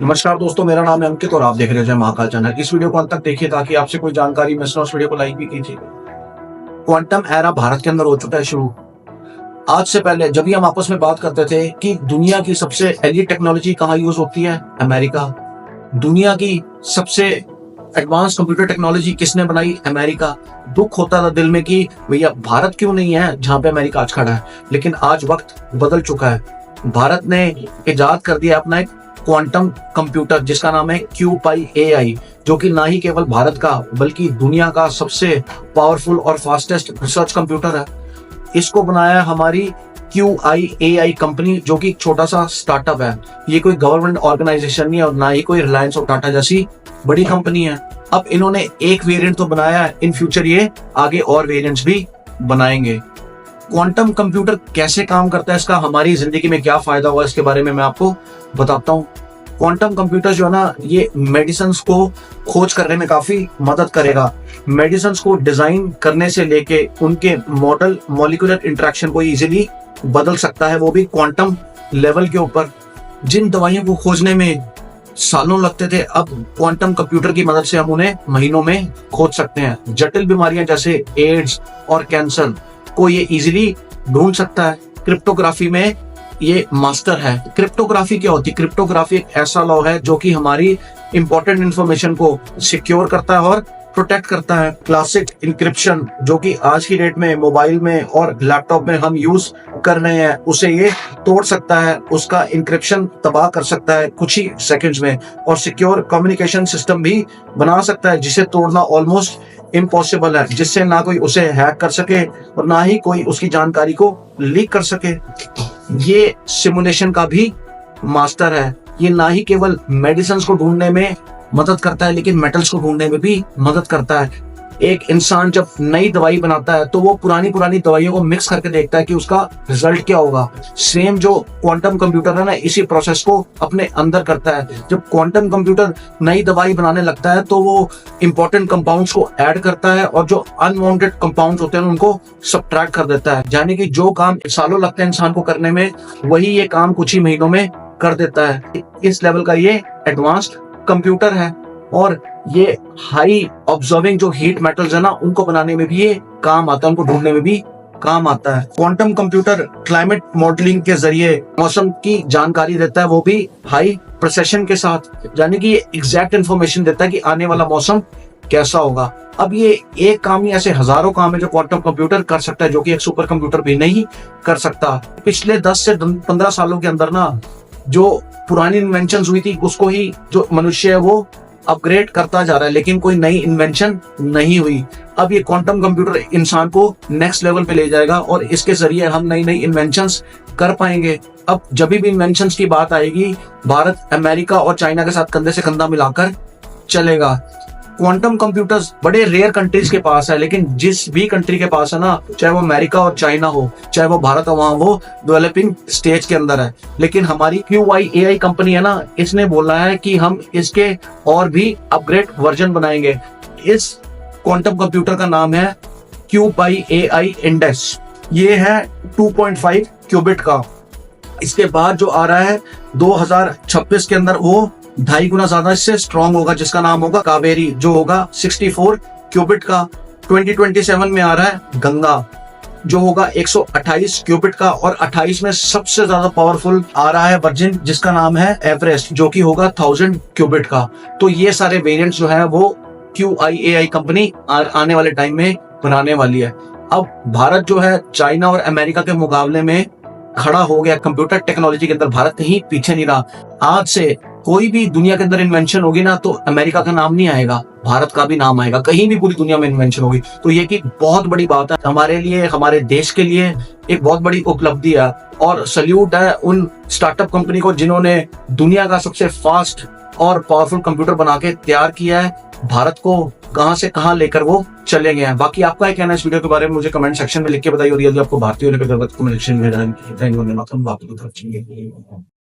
नमस्कार दोस्तों, मेरा नाम है अंकित और आप देख रहे हो जय महाकाल चैनल। इस वीडियो को अंत तक देखिए ताकि आपसे कोई जानकारी मिस ना हो। इस वीडियो को लाइक भी कीजिए। क्वांटम एरा भारत के अंदर हो चुका है शुरू। आज से पहले जब भी हम आपस में बात करते थे कि दुनिया की सबसे एलीट टेक्नोलॉजी कहाँ यूज होती है, अमेरिका। दुनिया की सबसे एडवांस कंप्यूटर टेक्नोलॉजी किसने बनाई, अमेरिका। दुख होता था दिल में कि भैया भारत क्यों नहीं है जहां पे अमेरिका आज खड़ा है। लेकिन आज वक्त बदल चुका है। भारत ने इजाद कर दिया अपना एक क्वांटम कंप्यूटर जिसका नाम है QPI, जो कि ना ही केवल भारत का बल्कि दुनिया का सबसे पावरफुल और फास्टेस्ट रिसर्च कंप्यूटर है। इसको बनाया हमारी QIAI कंपनी, जो कि एक छोटा सा स्टार्टअप है। ये कोई गवर्नमेंट ऑर्गेनाइजेशन नहीं है और ना ही कोई रिलायंस और टाटा जैसी बड़ी कंपनी है। अब इन्होंने एक वेरिएंट तो बनाया है, इन फ्यूचर ये आगे और वेरिएंट्स भी बनाएंगे। क्वांटम कंप्यूटर कैसे काम करता है, इसका हमारी जिंदगी में क्या फायदा हुआ, इसके बारे में मैं आपको बताता हूँ। क्वांटम कंप्यूटर जो है ना, ये मेडिसिन को खोज करने में काफी मदद करेगा। मेडिसिन को डिजाइन करने से लेके उनके मॉडल मॉलिक्यूलर इंटरेक्शन को इजीली बदल सकता है, वो भी क्वांटम लेवल के ऊपर। जिन दवाइयों को खोजने में सालों लगते थे, अब क्वांटम कंप्यूटर की मदद से हम उन्हें महीनों में खोज सकते हैं। जटिल बीमारियां जैसे एड्स और कैंसर को ये इजीली ढूंढ सकता है। क्रिप्टोग्राफी में ये मास्टर है। क्रिप्टोग्राफी क्या होती है? क्रिप्टोग्राफी एक ऐसा लॉ है जो कि हमारी इंपॉर्टेंट इंफॉर्मेशन को सिक्योर करता है और प्रोटेक्ट करता है। क्लासिक इंक्रिप्शन, जो कि आज की डेट में मोबाइल में और लैपटॉप में हम यूज कर रहे हैं, उसे ये तोड़ सकता है, उसका इंक्रिप्शन तबाह कर सकता है कुछ ही सेकंड्स में। और सिक्योर कम्युनिकेशन सिस्टम भी बना सकता है जिसे तोड़ना ऑलमोस्ट इम्पॉसिबल है, जिससे ना कोई उसे हैक कर सके और ना ही कोई उसकी जानकारी को लीक कर सके। ये सिमुलेशन का भी मास्टर है। ये ना ही केवल मेडिसिन को ढूंढने में मदद करता है, लेकिन मेटल्स को ढूंढने में भी मदद करता है। एक इंसान जब नई दवाई बनाता है तो वो पुरानी दवाइयों को मिक्स करके देखता है कि उसका रिजल्ट क्या होगा। सेम जो क्वांटम कंप्यूटर है ना, इसी प्रोसेस को अपने अंदर करता है। जब क्वांटम कंप्यूटर नई दवाई बनाने लगता है तो वो इंपॉर्टेंट कंपाउंड्स को ऐड करता है और जो अनवांटेड कंपाउंड्स होते हैं उनको सब्ट्रैक्ट कर देता है। यानी कि जो काम सालों लगते हैं इंसान को करने में, वही ये काम कुछ ही महीनों में कर देता है। इस लेवल का ये एडवांस्ड कंप्यूटर है। और ये हाई ऑब्जर्विंग जो हीट मेटल्स है ना, उनको बनाने में भी ये काम आता है, उनको ढूंढने में भी काम आता है। क्वांटम कंप्यूटर क्लाइमेट मॉडलिंग के जरिए मौसम की जानकारी देता है, वो भी हाई प्रिसिशन के साथ। यानी कि ये एग्जैक्ट इंफॉर्मेशन देता है कि आने वाला मौसम कैसा होगा। अब ये एक काम ही, ऐसे हजारों काम है जो क्वांटम कंप्यूटर कर सकता है, जो कि एक सुपर कंप्यूटर भी नहीं कर सकता। पिछले 10 से 15 सालों के अंदर ना, जो पुरानी इन्वेंशन हुई थी उसको ही जो मनुष्य है वो अपग्रेड करता जा रहा है, लेकिन कोई नई इन्वेंशन नहीं हुई। अब ये क्वांटम कंप्यूटर इंसान को नेक्स्ट लेवल पे ले जाएगा और इसके जरिए हम नई इन्वेंशंस कर पाएंगे। अब जब भी इन्वेंशंस की बात आएगी, भारत अमेरिका और चाइना के साथ कंधे से कंधा मिलाकर चलेगा। क्वांटम कंप्यूटर्स बड़े रेयर कंट्रीज के पास है, लेकिन जिस भी कंट्री के पास है ना, चाहे वो अमेरिका और चाइना हो, चाहे वो भारत हो, वहां वो डेवलपिंग स्टेज के अंदर है। लेकिन हमारी QIAI कंपनी है ना, इसने बोला है कि हम इसके और भी अपग्रेड वर्जन बनाएंगे। इस क्वांटम कंप्यूटर का नाम है QPI इंडेक्स। ये है 2.5 क्यूबिट का। इसके बाद जो आ रहा है 2026 के अंदर, वो 2.5 गुना ज्यादा इससे स्ट्रॉन्ग होगा, जिसका नाम होगा कावेरी, जो होगा 64 क्यूबिट का। 2027 में आ रहा है गंगा, जो होगा 128 क्यूबिट का। और 28 में सबसे ज्यादा पावरफुल आ रहा है वर्जन, जिसका नाम है एवरेस्ट, जो कि होगा 1000 क्यूबिट का। तो ये सारे वेरिएंट्स जो है वो QIAI कंपनी आने वाले टाइम में बनाने वाली है। अब भारत जो है चाइना और अमेरिका के मुकाबले में खड़ा हो गया कंप्यूटर टेक्नोलॉजी के अंदर। भारत कहीं पीछे नहीं रहा। आज से कोई भी दुनिया के अंदर इन्वेंशन होगी ना, तो अमेरिका का नाम नहीं आएगा, भारत का भी नाम आएगा। कहीं भी पूरी दुनिया में इन्वेंशन होगी तो ये की बहुत बड़ी बात है हमारे लिए, हमारे देश के लिए एक बहुत बड़ी उपलब्धि है। और सल्यूट है उन स्टार्टअप कंपनी को जिन्होंने दुनिया का सबसे फास्ट और पावरफुल कंप्यूटर बना के तैयार किया है। भारत को कहां से कहां लेकर वो चले गए हैं। बाकी आपका क्या कहना है इस वीडियो के बारे में, मुझे कमेंट सेक्शन में लिख के बताइए। और यदि आपको भारतीय होने की जरूरत कमेंट सेक्शन में